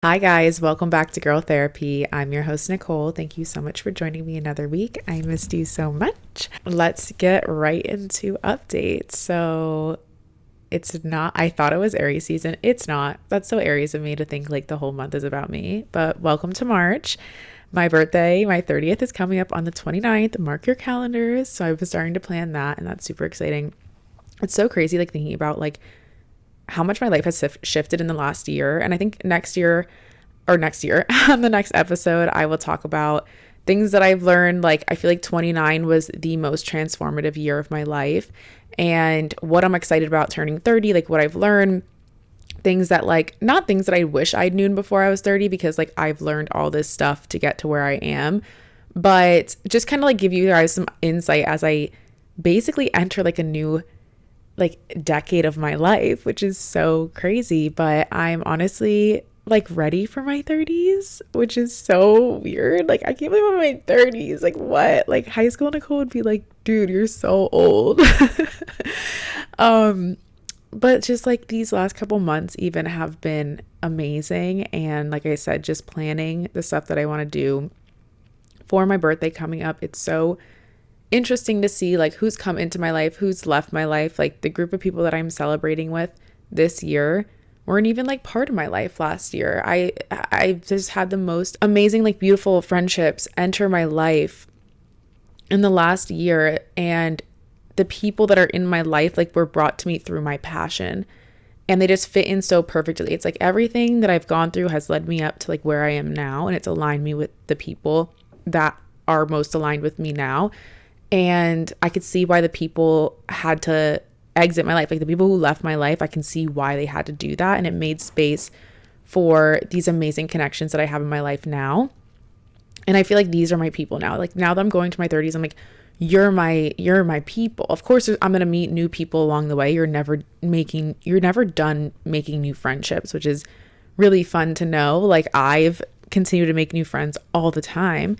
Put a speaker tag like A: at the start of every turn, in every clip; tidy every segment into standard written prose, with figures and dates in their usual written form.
A: Hi, guys. Welcome back to Girl Therapy. I'm your host, Nicole. Thank you so much for joining me another week. I missed you so much. Let's get right into updates. So, it's not, I thought it was Aries season. It's not. That's so Aries of me to think like the whole month is about me. But welcome to March. My birthday, my 30th, is coming up on the 29th. Mark your calendars. So, I've been starting to plan that, and that's super exciting. It's so crazy, like thinking about like how much my life has shifted in the last year. And I think next year on the next episode, I will talk about things that I've learned. Like, I feel like 29 was the most transformative year of my life, and what I'm excited about turning 30, like what I've learned, things that like, not things that I wish I'd known before I was 30, because like I've learned all this stuff to get to where I am, but just kind of like give you guys some insight as I basically enter like a new like decade of my life, which is so crazy. But I'm honestly like ready for my 30s, which is so weird. Like, I can't believe I'm in my 30s. Like, what? Like, high school Nicole would be like, dude, you're so old. But just like these last couple months even have been amazing. And like I said, just planning the stuff that I want to do for my birthday coming up. It's so interesting to see like who's come into my life, who's left my life. Like, the group of people that I'm celebrating with this year weren't even like part of my life last year. I just had the most amazing, like beautiful friendships enter my life in the last year, and the people that are in my life like were brought to me through my passion, and they just fit in so perfectly. It's like everything that I've gone through has led me up to like where I am now, and it's aligned me with the people that are most aligned with me now. And I could see why the people had to exit my life. Like, the people who left my life, I can see why they had to do that. And it made space for these amazing connections that I have in my life now. And I feel like these are my people now. Like, now that I'm going to my 30s, I'm like, you're my people. Of course, I'm going to meet new people along the way. You're never done making new friendships, which is really fun to know. Like, I've continued to make new friends all the time.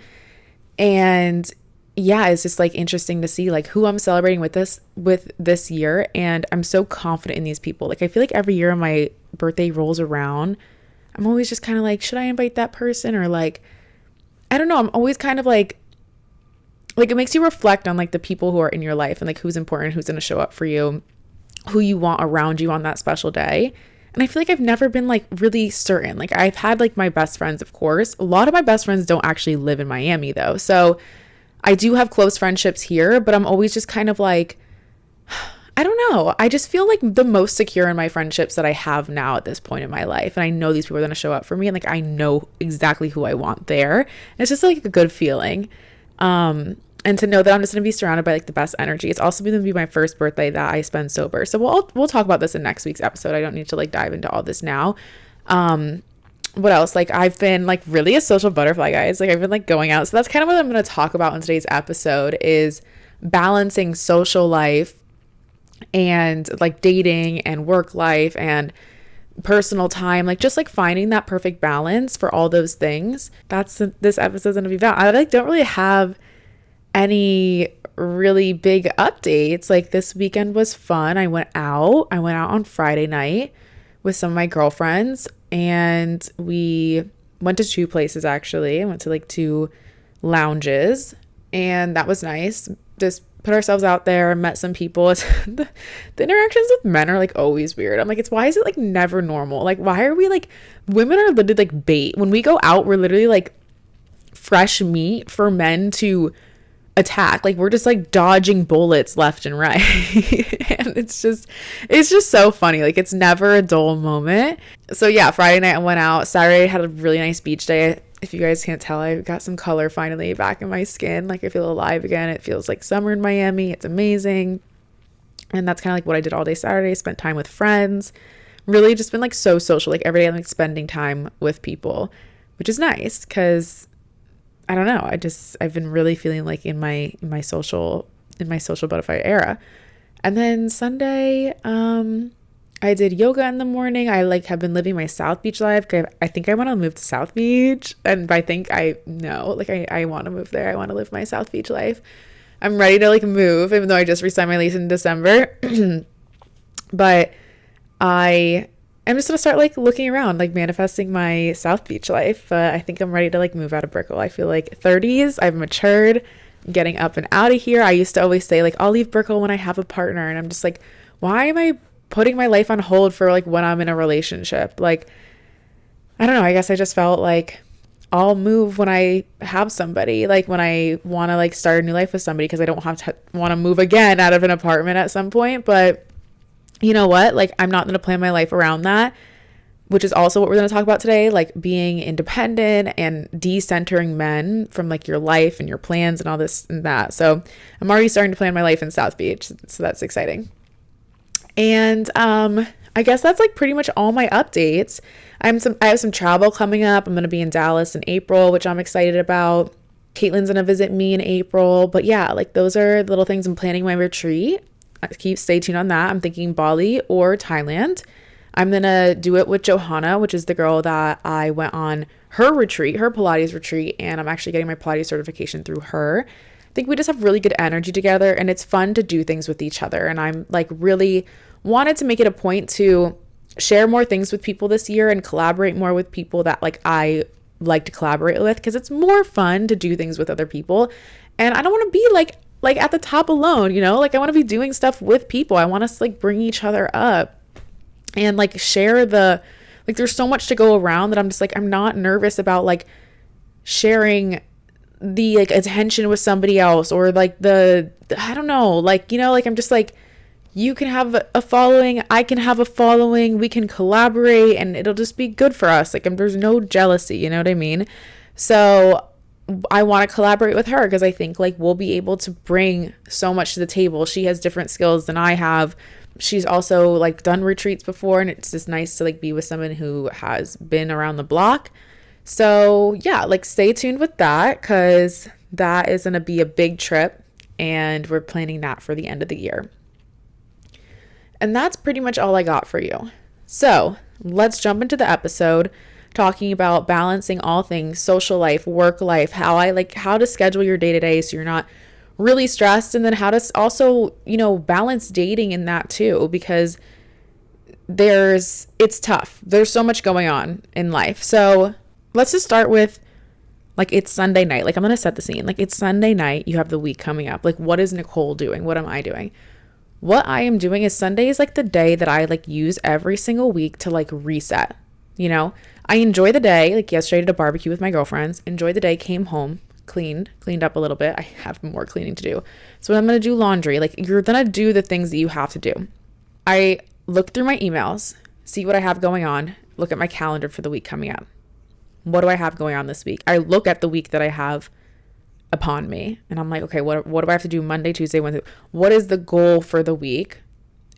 A: And yeah, it's just like interesting to see like who I'm celebrating with this year. And I'm so confident in these people. Like, I feel like every year my birthday rolls around, I'm always just kind of like, should I invite that person? Or like, I don't know. I'm always kind of like it makes you reflect on like the people who are in your life and like who's important, who's going to show up for you, who you want around you on that special day. And I feel like I've never been like really certain. Like, I've had like my best friends, of course. A lot of my best friends don't actually live in Miami though. So I do have close friendships here, but I'm always just kind of like, I don't know. I just feel like the most secure in my friendships that I have now at this point in my life. And I know these people are going to show up for me, and like, I know exactly who I want there. And it's just like a good feeling. And to know that I'm just going to be surrounded by like the best energy. It's also going to be my first birthday that I spend sober. So we'll talk about this in next week's episode. I don't need to like dive into all this now. What else? Like, I've been like really a social butterfly, guys. Like, I've been like going out. So that's kind of what I'm going to talk about in today's episode, is balancing social life and like dating and work life and personal time, like just like finding that perfect balance for all those things. That's this episode's going to be about. I like don't really have any really big updates. Like, this weekend was fun. I went out on Friday night with some of my girlfriends, and we went to two places actually. I went to like two lounges, and that was nice. Just put ourselves out there, met some people. The interactions with men are like always weird. I'm like, why is it like never normal? Like, why are we like, women are literally like bait. When we go out, we're literally like fresh meat for men to attack. Like, we're just like dodging bullets left and right. And it's just so funny. Like, it's never a dull moment. So yeah, Friday night I went out. Saturday I had a really nice beach day. If you guys can't tell, I got some color finally back in my skin. Like, I feel alive again. It feels like summer in Miami. It's amazing. And that's kind of like what I did all day Saturday. Spent time with friends. Really just been like so social. Like, every day I'm like spending time with people, which is nice because I don't know. I've been really feeling like in my social butterfly era. And then Sunday, I did yoga in the morning. I like have been living my South Beach life. I think I want to move to South Beach. And I think I know, like I want to move there. I want to live my South Beach life. I'm ready to like move, even though I just re-signed my lease in December. But I I'm just gonna start like looking around, like manifesting my South Beach life. I think I'm ready to like move out of Brickell. I feel like 30s, I've matured, getting up and out of here. I used to always say like I'll leave Brickell when I have a partner, and I'm just like, why am I putting my life on hold for like when I'm in a relationship? Like, I don't know. I guess I just felt like I'll move when I have somebody, like when I want to like start a new life with somebody, because I don't have to want to move again out of an apartment at some point. But you know what? Like, I'm not going to plan my life around that, which is also what we're going to talk about today, like being independent and decentering men from like your life and your plans and all this and that. So I'm already starting to plan my life in South Beach. So that's exciting. And I guess that's like pretty much all my updates. I have some travel coming up. I'm going to be in Dallas in April, which I'm excited about. Caitlin's going to visit me in April. But yeah, like those are the little things. I'm planning my retreat. Stay tuned on that. I'm thinking Bali or Thailand. I'm going to do it with Johanna, which is the girl that I went on her retreat, her Pilates retreat, and I'm actually getting my Pilates certification through her. I think we just have really good energy together, and it's fun to do things with each other. And I'm like really wanted to make it a point to share more things with people this year and collaborate more with people that like I like to collaborate with, because it's more fun to do things with other people. And I don't want to be like at the top alone, you know, like I want to be doing stuff with people. I want us to like bring each other up and like share like there's so much to go around that I'm just like, I'm not nervous about like sharing the like attention with somebody else, or like I don't know, like, you know, like I'm just like, you can have a following, I can have a following, we can collaborate, and it'll just be good for us. Like there's no jealousy, you know what I mean? So I want to collaborate with her because I think like we'll be able to bring so much to the table. She has different skills than I have. She's also like done retreats before, and it's just nice to like be with someone who has been around the block. So yeah, like stay tuned with that, because that is going to be a big trip, and we're planning that for the end of the year. And that's pretty much all I got for you. So let's jump into the episode, talking about balancing all things social life, work life, how to schedule your day to day so you're not really stressed, and then how to also, you know, balance dating in that too, because it's tough. There's so much going on in life. So let's just start with like, it's Sunday night. Like I'm going to set the scene. Like it's Sunday night. You have the week coming up. Like what is Nicole doing? What am I doing? What I am doing is Sunday is like the day that I like use every single week to like reset. You know, I enjoy the day. Like yesterday I did a barbecue with my girlfriends, enjoyed the day, came home, cleaned up a little bit. I have more cleaning to do. So I'm going to do laundry. Like you're going to do the things that you have to do. I look through my emails, see what I have going on, look at my calendar for the week coming up. What do I have going on this week? I look at the week that I have upon me, and I'm like, okay, what do I have to do Monday, Tuesday, Wednesday? What is the goal for the week?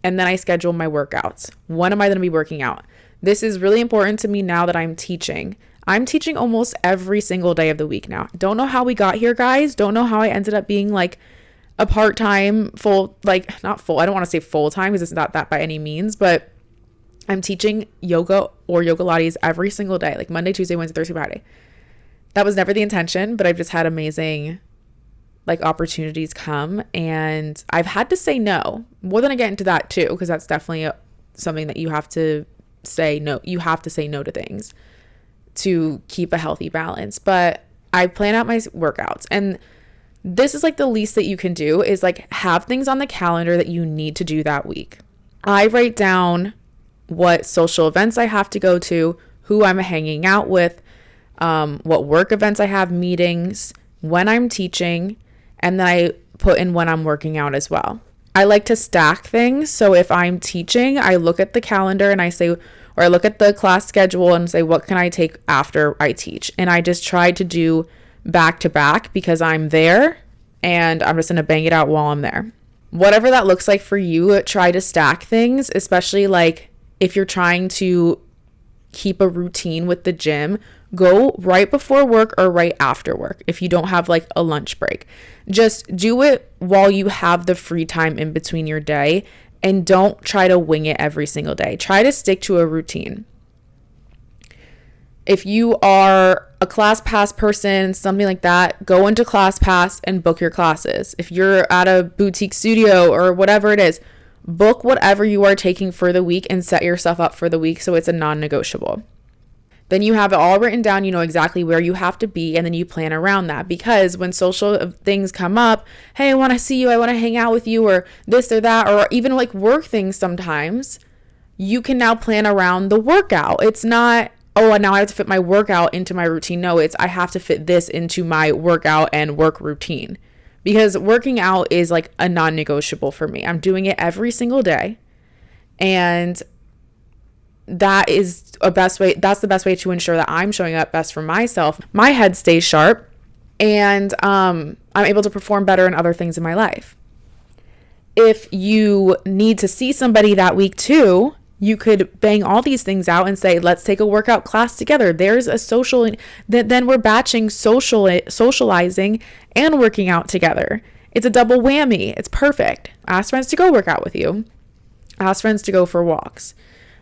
A: And then I schedule my workouts. When am I going to be working out? This is really important to me now that I'm teaching. I'm teaching almost every single day of the week now. Don't know how we got here, guys. Don't know how I ended up being like a part-time not full. I don't want to say full-time because it's not that by any means, but I'm teaching yoga or yoga lattes every single day, like Monday, Tuesday, Wednesday, Thursday, Friday. That was never the intention, but I've just had amazing like opportunities come, and I've had to say no. We're going to get into that too, because that's definitely something that you have to say no. You have to say no to things to keep a healthy balance. But I plan out my workouts, and this is like the least that you can do is like have things on the calendar that you need to do that week. I write down what social events I have to go to, who I'm hanging out with, what work events I have, meetings, when I'm teaching, and then I put in when I'm working out as well. I like to stack things. So if I'm teaching, I look at the calendar and I say, or I look at the class schedule and say, what can I take after I teach? And I just try to do back to back because I'm there and I'm just going to bang it out while I'm there. Whatever that looks like for you, try to stack things, especially like if you're trying to keep a routine with the gym. Go right before work or right after work if you don't have like a lunch break. Just do it while you have the free time in between your day, and don't try to wing it every single day. Try to stick to a routine. If you are a ClassPass person, something like that, go into ClassPass and book your classes. If you're at a boutique studio or whatever it is, Book whatever you are taking for the week and set yourself up for the week so it's a non-negotiable. Then you have it all written down, you know exactly where you have to be, and then you plan around that. Because when social things come up, hey, I want to see you, I want to hang out with you, or this or that, or even like work things sometimes, you can now plan around the workout. It's not, oh, now I have to fit my workout into my routine. No, it's I have to fit this into my workout and work routine. Because working out is like a non-negotiable for me. I'm doing it every single day. And that is that's the best way to ensure that I'm showing up best for myself. My head stays sharp, and I'm able to perform better in other things in my life. If you need to see somebody that week too, you could bang all these things out and say, let's take a workout class together. There's a social, then we're batching socializing and working out together. It's a double whammy. It's perfect. Ask friends to go work out with you. Ask friends to go for walks.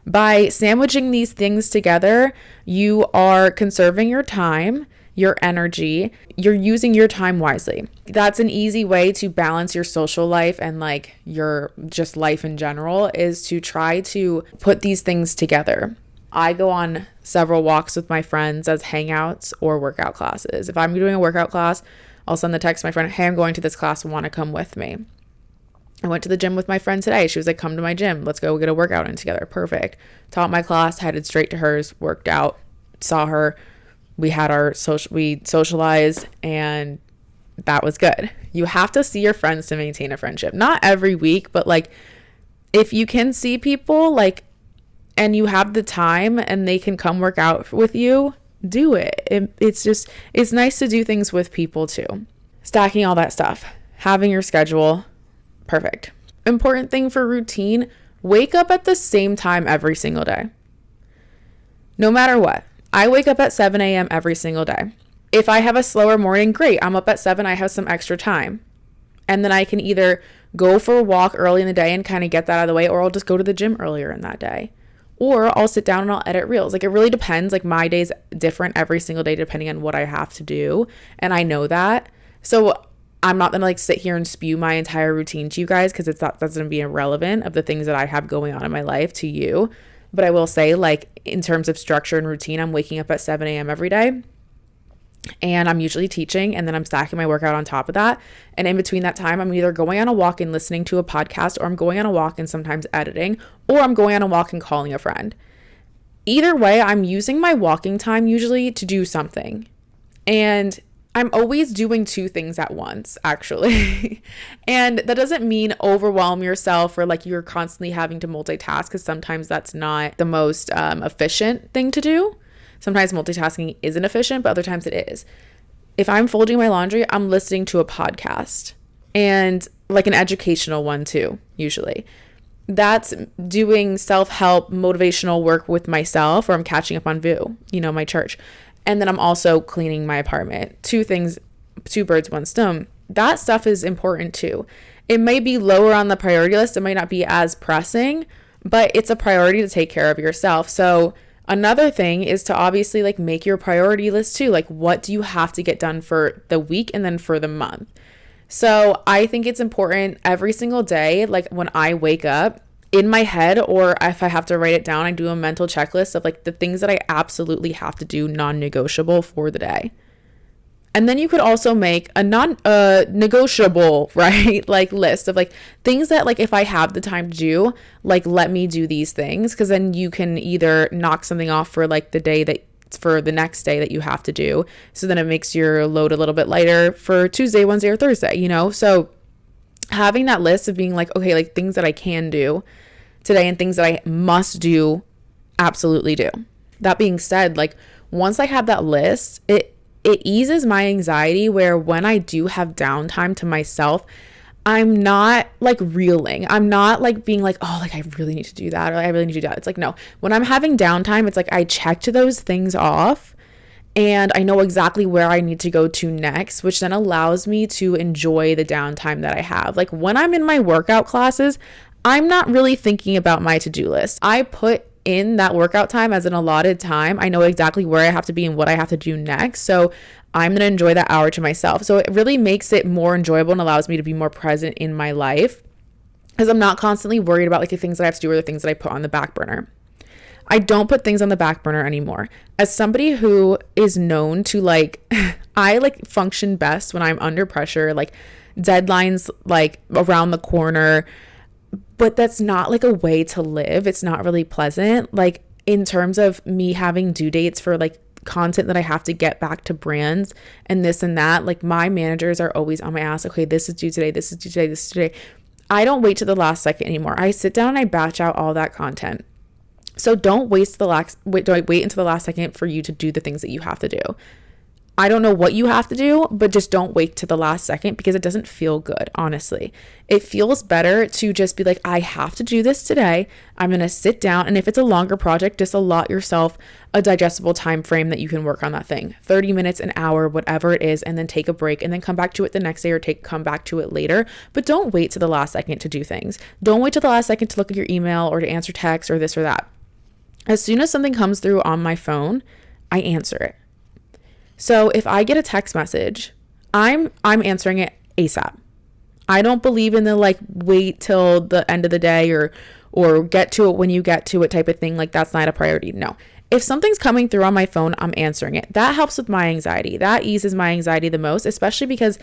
A: By sandwiching these things together, you are conserving your time, your energy, you're using your time wisely. That's an easy way to balance your social life and like your just life in general, is to try to put these things together. I go on several walks with my friends as hangouts or workout classes. If I'm doing a workout class, I'll send the text to my friend, hey, I'm going to this class, want to come with me? I went to the gym with my friend today. She was like, come to my gym. Let's go get a workout in together. Perfect. Taught my class, headed straight to hers, worked out, saw her. We had we socialized, and that was good. You have to see your friends to maintain a friendship. Not every week, but like if you can see people like, and you have the time and they can come work out with you, do it. It's nice to do things with people too. Stacking all that stuff, having your schedule. Perfect. Important thing for routine, wake up at the same time every single day. No matter what. I wake up at 7 a.m. every single day. If I have a slower morning, great. I'm up at 7, I have some extra time. And then I can either go for a walk early in the day and kind of get that out of the way, or I'll just go to the gym earlier in that day. Or I'll sit down and I'll edit reels. Like it really depends. Like my day's different every single day depending on what I have to do. And I know that. So I'm not going to like sit here and spew my entire routine to you guys, because that's going to be irrelevant of the things that I have going on in my life to you. But I will say, like, in terms of structure and routine, I'm waking up at 7 a.m. every day, and I'm usually teaching, and then I'm stacking my workout on top of that. And in between that time, I'm either going on a walk and listening to a podcast, or I'm going on a walk and sometimes editing, or I'm going on a walk and calling a friend. Either way, I'm using my walking time usually to do something. And I'm always doing 2 things at once, actually. And that doesn't mean overwhelm yourself or like you're constantly having to multitask, because sometimes that's not the most efficient thing to do. Sometimes multitasking isn't efficient, but other times it is. If I'm folding my laundry, I'm listening to a podcast, and like an educational one too, usually. That's doing self-help, motivational work with myself, or I'm catching up on VU, my church. And then I'm also cleaning my apartment. 2 things, 2 birds, 1 stone. That stuff is important too. It may be lower on the priority list. It might not be as pressing, but it's a priority to take care of yourself. So another thing is to obviously like make your priority list too. Like what do you have to get done for the week and then for the month? So I think it's important every single day, like when I wake up, in my head, or if I have to write it down, I do a mental checklist of like the things that I absolutely have to do non-negotiable for the day. And then you could also make a non-negotiable, right? Like list of like things that like if I have the time to do, like let me do these things, because then you can either knock something off for like the day that for the next day that you have to do. So then it makes your load a little bit lighter for Tuesday, Wednesday, or Thursday, So having that list of being like, okay, like things that I can do today and things that I must do, absolutely do. That being said, like once I have that list, it eases my anxiety, where when I do have downtime to myself, I'm not like reeling. I'm not like being like, oh, like I really need to do that, or like, I really need to do that. It's like, no, when I'm having downtime, it's like I checked those things off and I know exactly where I need to go to next, which then allows me to enjoy the downtime that I have. Like when I'm in my workout classes, I'm not really thinking about my to-do list. I put in that workout time as an allotted time. I know exactly where I have to be and what I have to do next. So I'm going to enjoy that hour to myself. So it really makes it more enjoyable and allows me to be more present in my life. because I'm not constantly worried about like the things that I have to do or the things that I put on the back burner. I don't put things on the back burner anymore. As somebody who is known to like, I like function best when I'm under pressure, like deadlines like around the corner, but that's not like a way to live. It's not really pleasant. Like in terms of me having due dates for like content that I have to get back to brands and this and that, like my managers are always on my ass. Okay, this is due today. This is due today. This is today. I don't wait to the last second anymore. I sit down and I batch out all that content. So don't wait until the last second for you to do the things that you have to do. I don't know what you have to do, but just don't wait to the last second because it doesn't feel good, honestly. It feels better to just be like, I have to do this today. I'm going to sit down. And if it's a longer project, just allot yourself a digestible time frame that you can work on that thing. 30 minutes, an hour, whatever it is, and then take a break and then come back to it the next day or come back to it later. But don't wait to the last second to do things. Don't wait to the last second to look at your email or to answer text or this or that. As soon as something comes through on my phone, I answer it. So if I get a text message, I'm answering it ASAP. I don't believe in the like wait till the end of the day or get to it when you get to it type of thing. Like that's not a priority. No. If something's coming through on my phone, I'm answering it. That helps with my anxiety. That eases my anxiety the most, especially because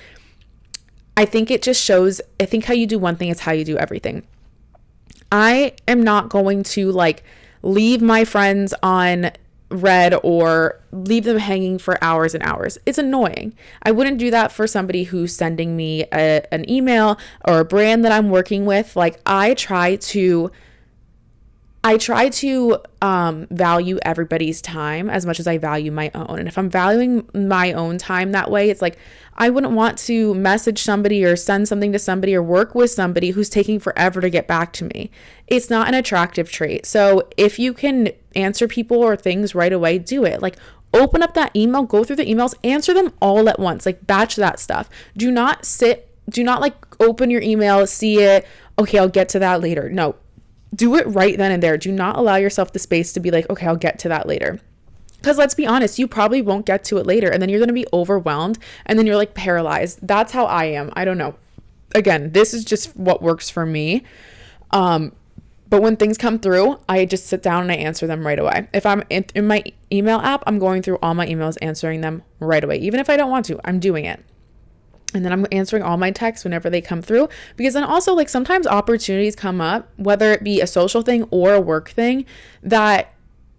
A: I think it just shows, I think how you do one thing is how you do everything. I am not going to like leave my friends on red or leave them hanging for hours and hours. It's annoying. I wouldn't do that for somebody who's sending me an email or a brand that I'm working with. Like I try to value everybody's time as much as I value my own. And if I'm valuing my own time that way, it's like I wouldn't want to message somebody or send something to somebody or work with somebody who's taking forever to get back to me. It's not an attractive trait. So if you can answer people or things right away, do it. Like open up that email, go through the emails, answer them all at once, like batch that stuff. Do not like open your email, see it. Okay, I'll get to that later. No, do it right then and there. Do not allow yourself the space to be like, okay, I'll get to that later. Because let's be honest, you probably won't get to it later. And then you're going to be overwhelmed. And then you're like paralyzed. That's how I am. I don't know. Again, this is just what works for me. But when things come through, I just sit down and I answer them right away. If I'm in my email app, I'm going through all my emails, answering them right away. Even if I don't want to, I'm doing it. And then I'm answering all my texts whenever they come through, because then also like sometimes opportunities come up, whether it be a social thing or a work thing that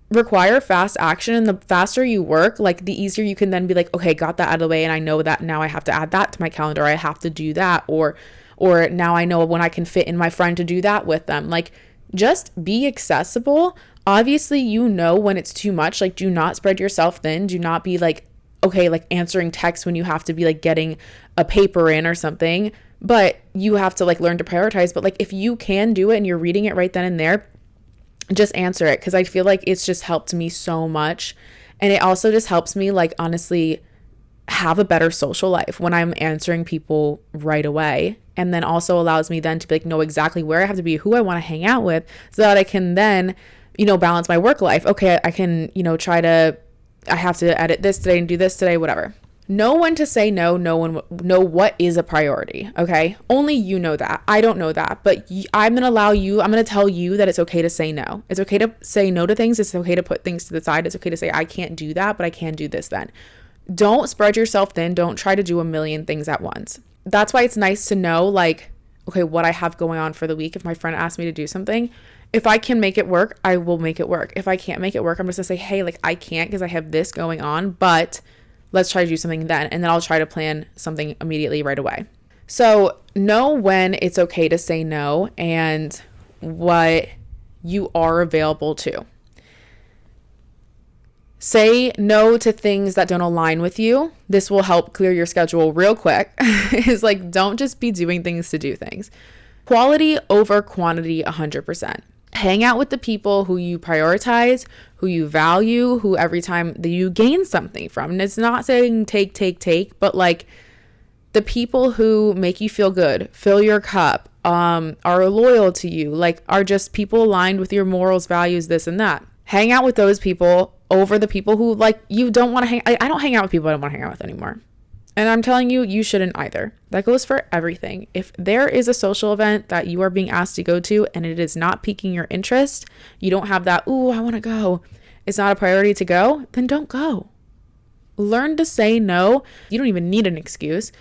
A: require fast action. And the faster you work, like the easier you can then be like, okay, got that out of the way. And I know that now I have to add that to my calendar. I have to do that. Or now I know when I can fit in my friend to do that with them. Like just be accessible. Obviously, you know, when it's too much, like do not spread yourself thin. Do not be like, okay, like answering texts when you have to be like getting a paper in or something, but you have to like learn to prioritize. But like if you can do it and you're reading it right then and there, just answer it. Cause I feel like it's just helped me so much. And it also just helps me like honestly have a better social life when I'm answering people right away. And then also allows me then to be like know exactly where I have to be, who I want to hang out with, so that I can then, you know, balance my work life. Okay, I can, you know, I have to edit this today and do this today, whatever. Know when to say no. Know what is a priority. Okay. Only you know that. I don't know that, but I'm going to tell you that it's okay to say no. It's okay to say no to things. It's okay to put things to the side. It's okay to say, I can't do that, but I can do this then. Don't spread yourself thin. Don't try to do a million things at once. That's why it's nice to know like, okay, what I have going on for the week. If my friend asks me to do something, if I can make it work, I will make it work. If I can't make it work, I'm just gonna say, hey, like I can't because I have this going on, but let's try to do something then. And then I'll try to plan something immediately right away. So know when it's okay to say no and what you are available to. Say no to things that don't align with you. This will help clear your schedule real quick. It's like, don't just be doing things to do things. Quality over quantity 100%. Hang out with the people who you prioritize, who you value, who every time that you gain something from. And it's not saying take, but like the people who make you feel good, fill your cup, are loyal to you, like are just people aligned with your morals, values, this and that. Hang out with those people over the people who like you don't want to hang. I don't hang out with people I don't want to hang out with anymore. And I'm telling you, you shouldn't either. That goes for everything. If there is a social event that you are being asked to go to and it is not piquing your interest, you don't have that, ooh, I want to go, it's not a priority to go, then don't go. Learn to say no. You don't even need an excuse.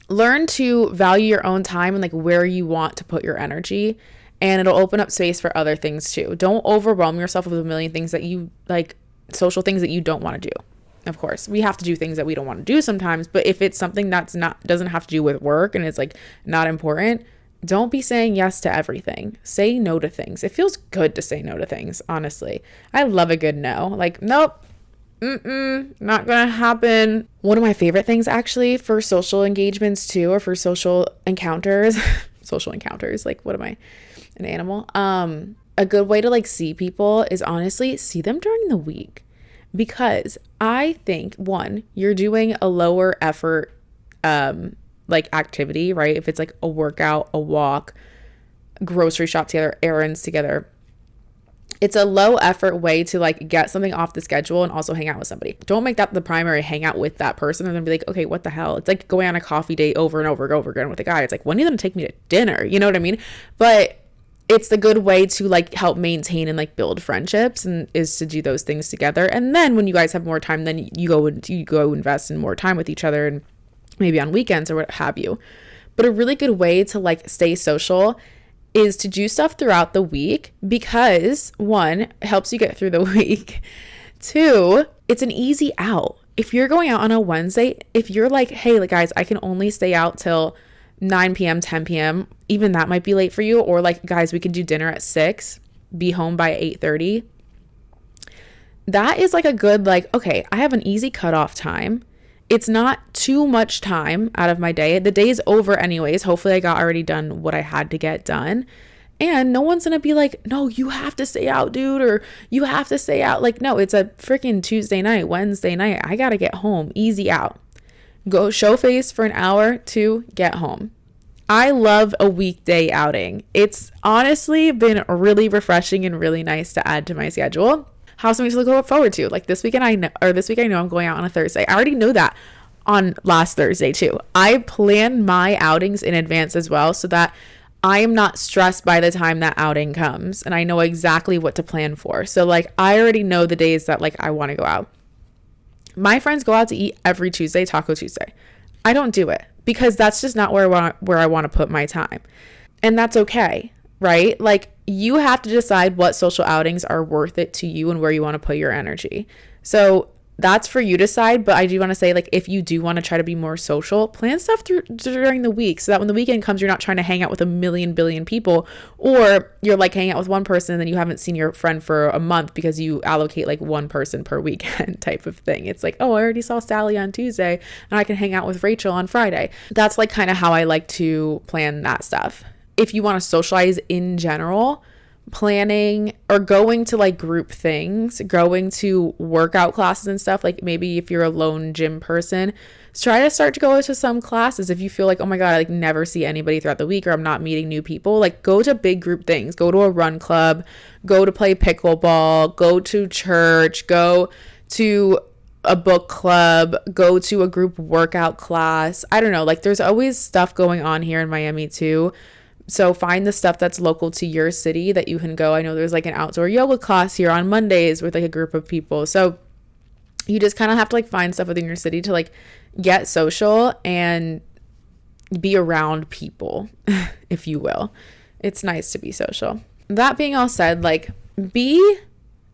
A: Learn to value your own time and like where you want to put your energy, and it'll open up space for other things too. Don't overwhelm yourself with a million things that you like, social things that you don't want to do. Of course, we have to do things that we don't want to do sometimes, but if it's something that's not, doesn't have to do with work and it's like not important, don't be saying yes to everything. Say no to things. It feels good to say no to things, honestly. I love a good no. Like, nope, not gonna happen. One of my favorite things actually for social engagements too, or for social encounters, social encounters, like what am I, an animal? A good way to like see people is honestly see them during the week. Because I think, one, you're doing a lower effort like activity, right? If it's like a workout, a walk, grocery shop together, errands together, it's a low effort way to like get something off the schedule and also hang out with somebody. Don't make that the primary hangout with that person and then be like, okay, what the hell? It's like going on a coffee date over and over and over again with a guy. It's like, when are you going to take me to dinner? You know what I mean? But it's the good way to like help maintain and like build friendships, and is to do those things together. And then when you guys have more time, then you go invest in more time with each other, and maybe on weekends or what have you. But a really good way to like stay social is to do stuff throughout the week, because one, it helps you get through the week. Two, it's an easy out. If you're going out on a Wednesday, if you're like, hey, like, guys, I can only stay out till 9 p.m., 10 p.m., even that might be late for you. Or like, guys, we can do dinner at 6, be home by 8:30. That is like a good, like, okay, I have an easy cutoff time. It's not too much time out of my day. The day is over anyways. Hopefully I got already done what I had to get done. And no one's going to be like, no, you have to stay out, dude, or you have to stay out. Like, no, it's a freaking Tuesday night, Wednesday night. I got to get home. Easy out. Go show face for an hour to get home. I love a weekday outing. It's honestly been really refreshing and really nice to add to my schedule. Have something to look forward to. Like this week I know I'm going out on a Thursday. I already know that on last Thursday too. I plan my outings in advance as well, so that I am not stressed by the time that outing comes, and I know exactly what to plan for. So like I already know the days that like I want to go out. My friends go out to eat every Tuesday, Taco Tuesday. I don't do it because that's just not where I want to put my time. And that's okay, right? Like you have to decide what social outings are worth it to you and where you want to put your energy. So that's for you to decide. But I do want to say, like, if you do want to try to be more social, plan stuff during the week, so that when the weekend comes, you're not trying to hang out with a billion people, or you're like hanging out with one person and then you haven't seen your friend for a month because you allocate like one person per weekend type of thing. It's like, oh, I already saw Sally on Tuesday and I can hang out with Rachel on Friday. That's like kind of how I like to plan that stuff. If you want to socialize in general, planning or going to like group things, going to workout classes and stuff, like maybe if you're a lone gym person, try to start to go to some classes. If you feel like, oh my God, I like never see anybody throughout the week, or I'm not meeting new people, like go to big group things, go to a run club, go to play pickleball, go to church, go to a book club, go to a group workout class. I don't know, like there's always stuff going on here in Miami too. So find the stuff that's local to your city that you can go. I know there's like an outdoor yoga class here on Mondays with like a group of people. So you just kind of have to like find stuff within your city to like get social and be around people, if you will. It's nice to be social. That being all said, like be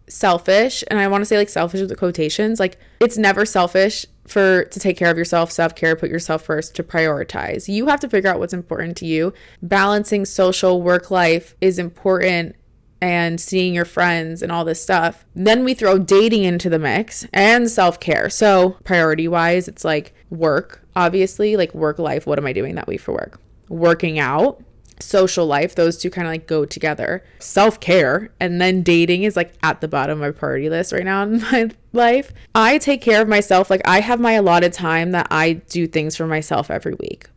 A: selfish. And I want to say like selfish with the quotations. Like it's never selfish to take care of yourself, self-care, put yourself first, to prioritize. You have to figure out what's important to you. Balancing social work life is important, and seeing your friends and all this stuff. Then we throw dating into the mix and self-care. So priority wise, it's like work, obviously, like work life. What am I doing that week for work? Working out, social life, those two kind of like go together. Self-care, and then dating is like at the bottom of my priority list right now in my life. I take care of myself. Like I have my allotted time that I do things for myself every week.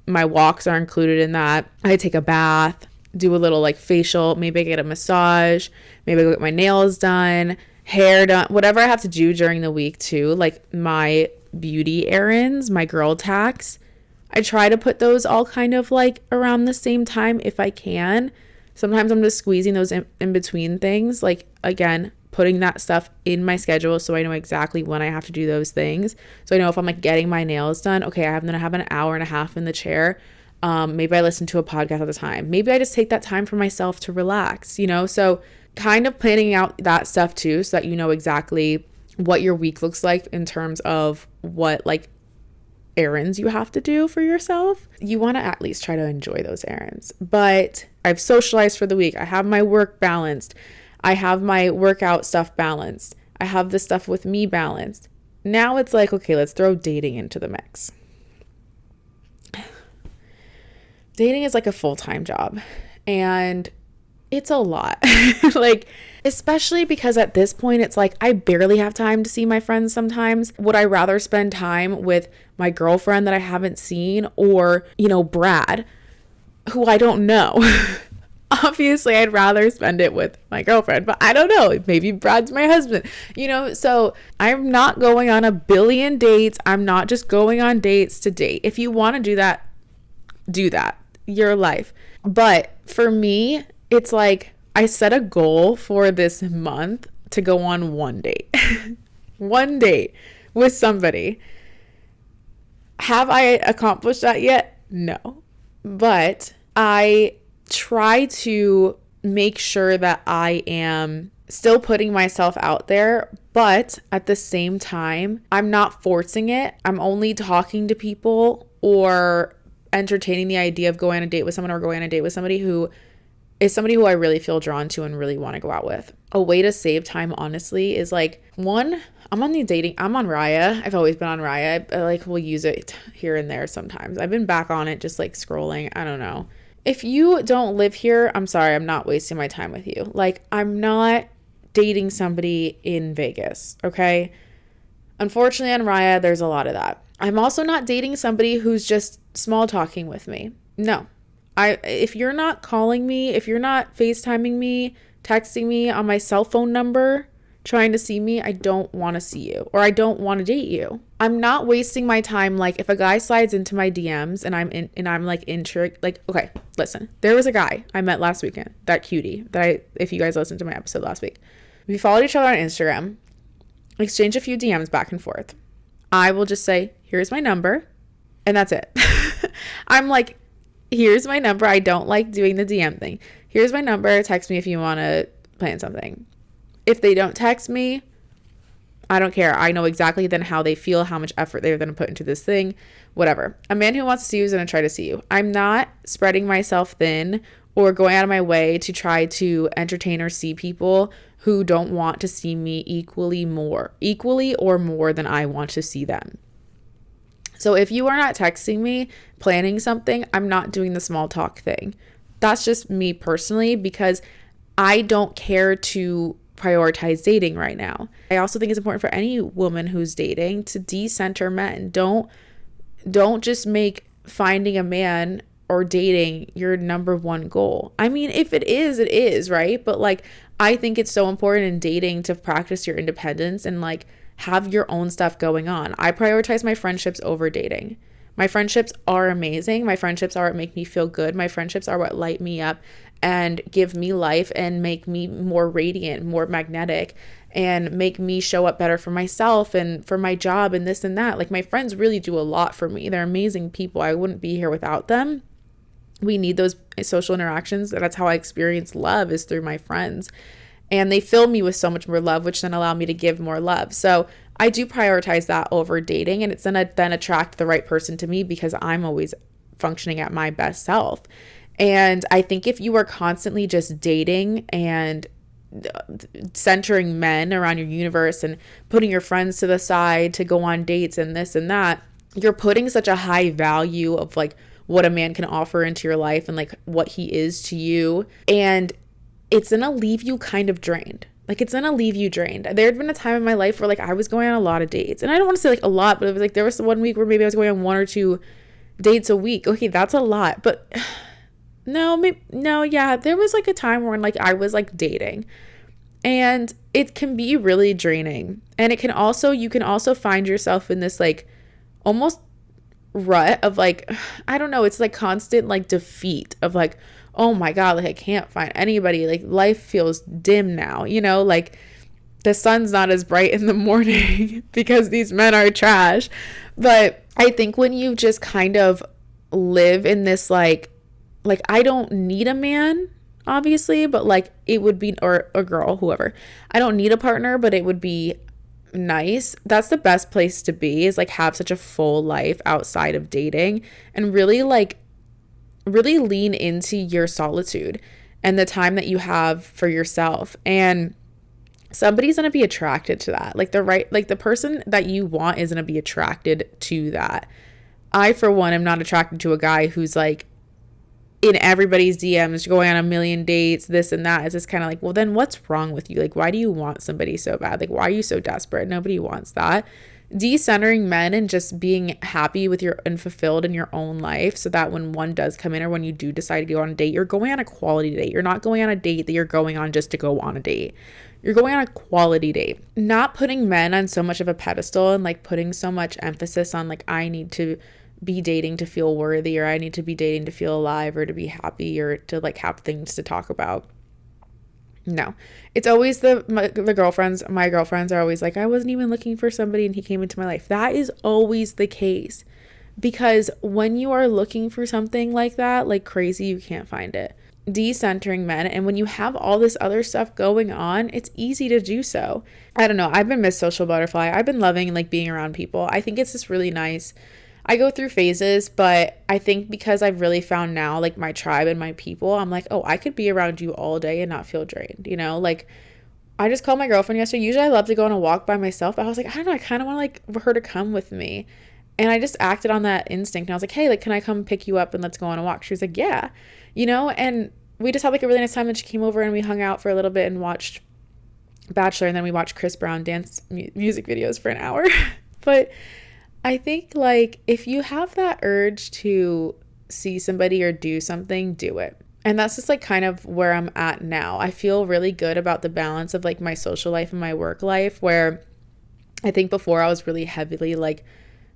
A: My walks are included in that. I take a bath, do a little like facial, maybe I get a massage, maybe I go get my nails done, hair done, whatever I have to do during the week too. Like my beauty errands, my girl tax. I try to put those all kind of like around the same time if I can. Sometimes I'm just squeezing those in between things. Like, again, putting that stuff in my schedule so I know exactly when I have to do those things. So I know if I'm like getting my nails done, okay, I'm going to have an hour and a half in the chair. Maybe I listen to a podcast at the time. Maybe I just take that time for myself to relax, So kind of planning out that stuff too, so that you know exactly what your week looks like in terms of what like errands you have to do for yourself. You want to at least try to enjoy those errands. But I've socialized for the week. I have my work balanced. I have my workout stuff balanced. I have the stuff with me balanced. Now it's like, okay, let's throw dating into the mix. Dating is like a full-time job, and it's a lot. Like, especially because at this point, it's like I barely have time to see my friends sometimes. Would I rather spend time with my girlfriend that I haven't seen, or, Brad, who I don't know? Obviously, I'd rather spend it with my girlfriend, but I don't know. Maybe Brad's my husband, So I'm not going on a billion dates. I'm not just going on dates to date. If you want to do that, do that. Your life. But for me, it's like I set a goal for this month to go on one date. One date with somebody. Have I accomplished that yet? No. But I try to make sure that I am still putting myself out there, but at the same time, I'm not forcing it. I'm only talking to people or entertaining the idea of going on a date with someone, or going on a date with somebody who is somebody who I really feel drawn to and really want to go out with. A way to save time, honestly, is like, one, I'm on Raya. I've always been on Raya. I will use it here and there sometimes. I've been back on it, just like scrolling. I don't know. If you don't live here, I'm sorry, I'm not wasting my time with you. Like, I'm not dating somebody in Vegas, okay? Unfortunately, on Raya, there's a lot of that. I'm also not dating somebody who's just small talking with me. No. If you're not calling me, if you're not FaceTiming me, texting me on my cell phone number, trying to see me, I don't want to see you, or I don't want to date you. I'm not wasting my time. Like, if a guy slides into my DMs and I'm like intrigued, like, okay, listen, there was a guy I met last weekend, that cutie if you guys listened to my episode last week, we followed each other on Instagram, exchanged a few DMs back and forth. I will just say, here's my number, and that's it. I'm like, here's my number. I don't like doing the DM thing. Here's my number. Text me if you want to plan something. If they don't text me, I don't care. I know exactly then how they feel, how much effort they're going to put into this thing, whatever. A man who wants to see you is going to try to see you. I'm not spreading myself thin or going out of my way to try to entertain or see people who don't want to see me equally or more than I want to see them. So if you are not texting me, planning something, I'm not doing the small talk thing. That's just me personally, because I don't care to prioritize dating right now. I also think it's important for any woman who's dating to decenter men. Don't just make finding a man or dating your number one goal. I mean, if it is, it is, right? But like, I think it's so important in dating to practice your independence and like have your own stuff going on. I prioritize my friendships over dating. My friendships are amazing. My friendships are what make me feel good. My friendships are what light me up and give me life and make me more radiant, more magnetic, and make me show up better for myself and for my job and this and that. Like, my friends really do a lot for me. They're amazing people. I wouldn't be here without them. We need those social interactions. That's how I experience love, is through my friends. And they fill me with so much more love, which then allow me to give more love. So I do prioritize that over dating, and it's going to then attract the right person to me because I'm always functioning at my best self. And I think if you are constantly just dating and centering men around your universe and putting your friends to the side to go on dates and this and that, you're putting such a high value of like what a man can offer into your life and like what he is to you. And it's going to leave you kind of drained. Like, it's going to leave you drained. There had been a time in my life where like I was going on a lot of dates, and I don't want to say like a lot, but it was like there was 1 week where maybe I was going on 1 or 2 dates a week. Okay, that's a lot, but no, yeah, there was like a time where like I was like dating, And it can be really draining. And you can also find yourself in this like almost rut of like, I don't know, it's like constant like defeat of like, oh my God, like I can't find anybody. Like life feels dim now, like the sun's not as bright in the morning because these men are trash. But I think when you just kind of live in this like I don't need a man obviously, but like it would be, or a girl, whoever. I don't need a partner, but it would be nice. That's the best place to be, is like have such a full life outside of dating and really lean into your solitude and the time that you have for yourself. And somebody's going to be attracted to that. Like the person that you want is going to be attracted to that. I, for one, am not attracted to a guy who's like in everybody's DMs, going on a million dates, this and that. It's just kind of like, well, then what's wrong with you? Like, why do you want somebody so bad? Like, why are you so desperate? Nobody wants that. Decentering men and just being happy with your and fulfilled in your own life, so that when one does come in, or when you do decide to go on a date, you're going on a quality date. You're not going on a date that you're going on just to go on a date. You're going on a quality date. Not putting men on so much of a pedestal and like putting so much emphasis on like, I need to be dating to feel worthy, or I need to be dating to feel alive, or to be happy, or to like have things to talk about. No, it's always the girlfriends. My girlfriends are always like, I wasn't even looking for somebody and he came into my life. That is always the case, because when you are looking for something like that, like crazy, you can't find it. Decentering men, and when you have all this other stuff going on, it's easy to do so. I don't know. I've been Miss Social Butterfly. I've been loving like being around people. I think it's just really nice. I go through phases, but I think because I've really found now like my tribe and my people, I'm like, oh, I could be around you all day and not feel drained, Like I just called my girlfriend yesterday. Usually I love to go on a walk by myself, but I was like, I don't know, I kind of want like her to come with me. And I just acted on that instinct. And I was like, hey, like, can I come pick you up and let's go on a walk? She was like, yeah, and we just had like a really nice time. And she came over and we hung out for a little bit and watched Bachelor. And then we watched Chris Brown dance music videos for an hour. But I think like if you have that urge to see somebody or do something, do it. And that's just like kind of where I'm at now. I feel really good about the balance of like my social life and my work life, where I think before I was really heavily like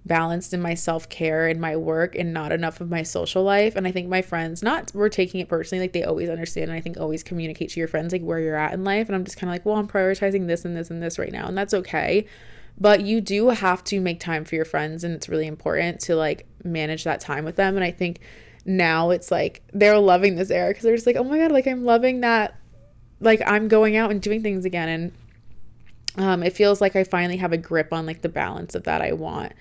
A: balanced in my self-care and my work and not enough of my social life. And I think my friends were taking it personally, like they always understand, and I think always communicate to your friends like where you're at in life. And I'm just kind of like, well, I'm prioritizing this and this and this right now, and that's okay. But you do have to make time for your friends, and it's really important to like manage that time with them. And I think now it's like they're loving this era, because they're just like, oh my God, like I'm loving that, like I'm going out and doing things again. And it feels like I finally have a grip on like the balance of that I want.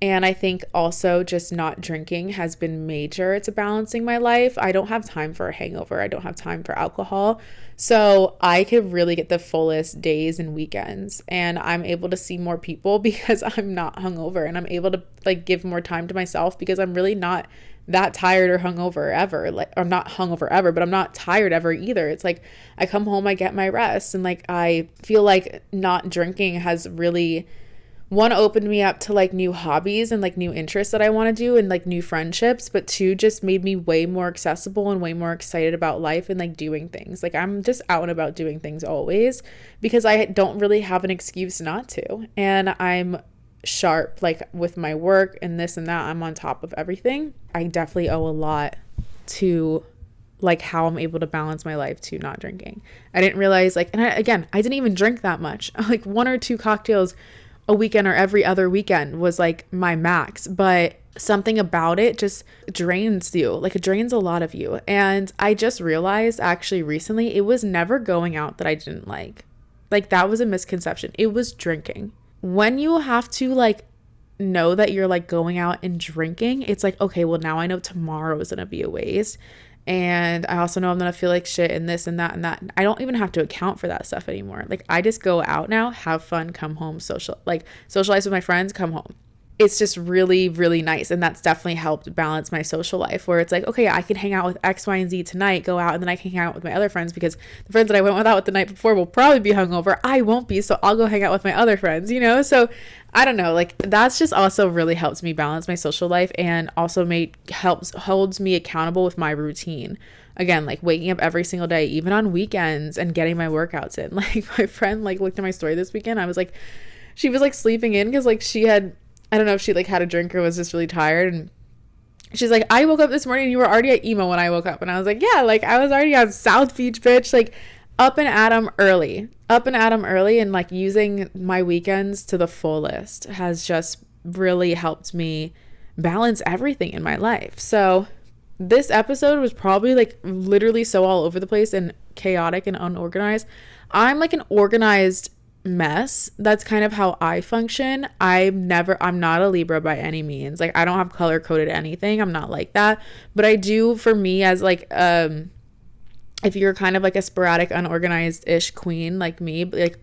A: And I think also just not drinking has been major to balancing my life. I don't have time for a hangover. I don't have time for alcohol. So I could really get the fullest days and weekends, and I'm able to see more people because I'm not hungover, and I'm able to like give more time to myself because I'm really not that tired or hungover ever. Like, I'm not hungover ever, but I'm not tired ever either. It's like I come home, I get my rest, and like I feel like not drinking has really, one, opened me up to like new hobbies and like new interests that I want to do and like new friendships, but two, just made me way more accessible and way more excited about life and like doing things. Like I'm just out and about doing things always because I don't really have an excuse not to. And I'm sharp like with my work and this and that. I'm on top of everything. I definitely owe a lot to like how I'm able to balance my life to not drinking. I didn't realize like, and I didn't even drink that much. Like 1 or 2 cocktails a weekend or every other weekend was like my max, but something about it just drains you. Like it drains a lot of you. And I just realized actually recently, it was never going out that I didn't like. Like that was a misconception. It was drinking. When you have to like know that you're like going out and drinking, it's like, okay, well now I know tomorrow is going to be a waste. And I also know I'm going to feel like shit and this and that and that. I don't even have to account for that stuff anymore. Like I just go out now, have fun, come home, socialize with my friends, come home. it's just really, really nice. And that's definitely helped balance my social life, where it's like, okay, I can hang out with X, Y, and Z tonight, go out, and then I can hang out with my other friends, because the friends that I went out with the night before will probably be hungover. I won't be, so I'll go hang out with my other friends, you know? So I don't know, like that's just also really helps me balance my social life, and also holds me accountable with my routine. Again, like waking up every single day, even on weekends, and getting my workouts in. Like my friend like looked at my story this weekend. I was like, she was like sleeping in because like she had, I don't know if she like had a drink or was just really tired, and she's like, I woke up this morning and you were already at emo when I woke up. And I was like, yeah, like I was already on South Beach, bitch. Like up and at 'em early, and like using my weekends to the fullest has just really helped me balance everything in my life. So this episode was probably like literally so all over the place and chaotic and unorganized. I'm like an organized mess. That's kind of how I function. I'm not a Libra by any means. Like I don't have color coded anything. I'm not like that. But I do, for me, as like if you're kind of like a sporadic, unorganized-ish queen like me, like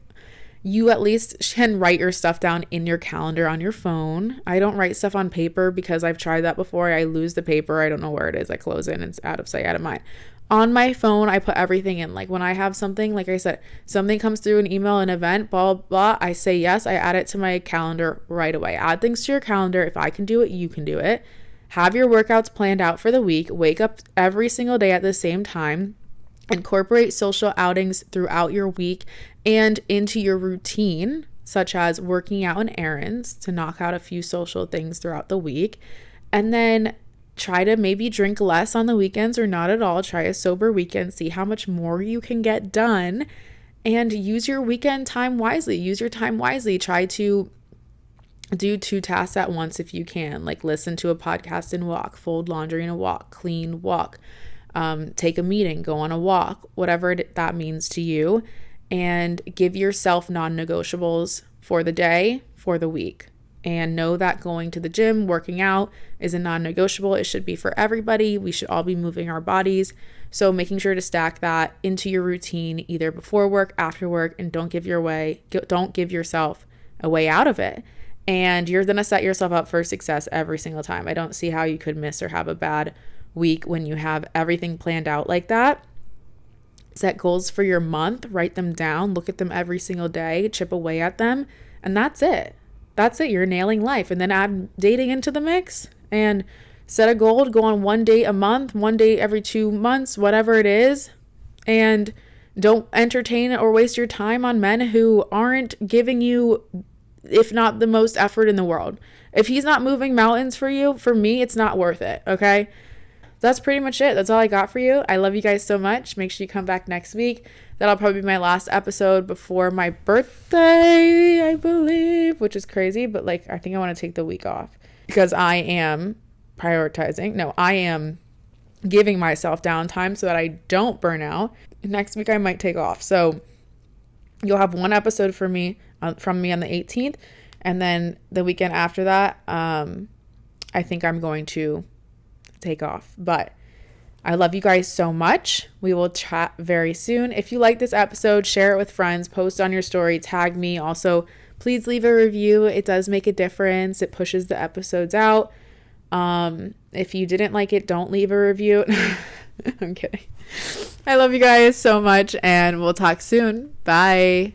A: you at least can write your stuff down in your calendar on your phone. I don't write stuff on paper because I've tried that before. I lose the paper. I don't know where it is. I close it and it's out of sight, out of mind. On my phone, I put everything in. Like when I have something, like I said, something comes through, an email, an event, blah, blah, blah, I say yes. I add it to my calendar right away. Add things to your calendar. If I can do it, you can do it. Have your workouts planned out for the week. Wake up every single day at the same time. Incorporate social outings throughout your week and into your routine, such as working out and errands to knock out a few social things throughout the week. And then try to maybe drink less on the weekends or not at all. Try a sober weekend. See how much more you can get done, and use your weekend time wisely. Use your time wisely. Try to do 2 tasks at once if you can, like listen to a podcast and walk, fold laundry and a walk, clean, walk. Take a meeting, go on a walk, whatever that means to you, and give yourself non-negotiables for the day, for the week. And know that going to the gym, working out is a non-negotiable. It should be for everybody. We should all be moving our bodies. So making sure to stack that into your routine, either before work, after work, and don't give yourself a way out of it. And you're going to set yourself up for success every single time. I don't see how you could miss or have a bad week when you have everything planned out like that. Set goals for your month, write them down, look at them every single day, chip away at them, and that's it. You're nailing life. And then add dating into the mix and set a goal to go on 1 date a month, 1 date every 2 months, whatever it is. And don't entertain or waste your time on men who aren't giving you, if not the most effort in the world. If he's not moving mountains for you, for me, it's not worth it. Okay. That's pretty much it. That's all I got for you. I love you guys so much. Make sure you come back next week. That'll probably be my last episode before my birthday, I believe, which is crazy. But like, I think I want to take the week off because I am prioritizing. No, I am giving myself downtime so that I don't burn out. Next week I might take off. So you'll have 1 episode from me on the 18th. And then the weekend after that, I think I'm going to take off. But I love you guys so much. We will chat very soon. If you like this episode, share it with friends, post on your story, tag me. Also, please leave a review. It does make a difference. It pushes the episodes out. If you didn't like it, don't leave a review. I'm kidding. I love you guys so much, and we'll talk soon. Bye.